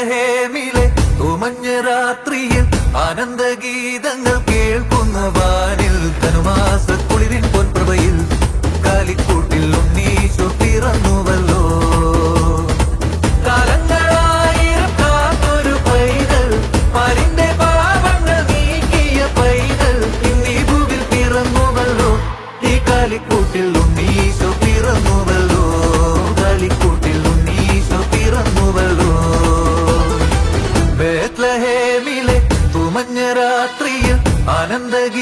ബേത്ലഹേമിലെ തുമഞ്ഞ രാത്രിയിൽ ആനന്ദഗീതങ്ങൾ കേൾക്കുന്ന വാനിൽ ധനുമാസ കുളിരിൻ പൊൻപ്രഭയിൽ കാലിക്കൂട്ടിൽ ഉണ്ണീശോ പിറന്നുവല്ലോ. കാലങ്ങളായിരം കാത്തൊരു പൈതൽ, പാലിന്റെ പാപങ്ങൾ നീക്കിയ പൈതൽ ഇന്നീ ഭൂവിൽ പിറന്നുവല്ലോ. ഈ കാലിക്കൂട്ടിൽ ഉണ്ണീശോ പിറന്നുവല്ലോ. കാലിക്കൂട്ടിൽ ഉണ്ണീശോ പിറന്നുവല്ലോ. ബേത്ലഹേമിലെ തുമഞ്ഞ രാത്രിയിൽ ആനന്ദഗീതങ്ങൾ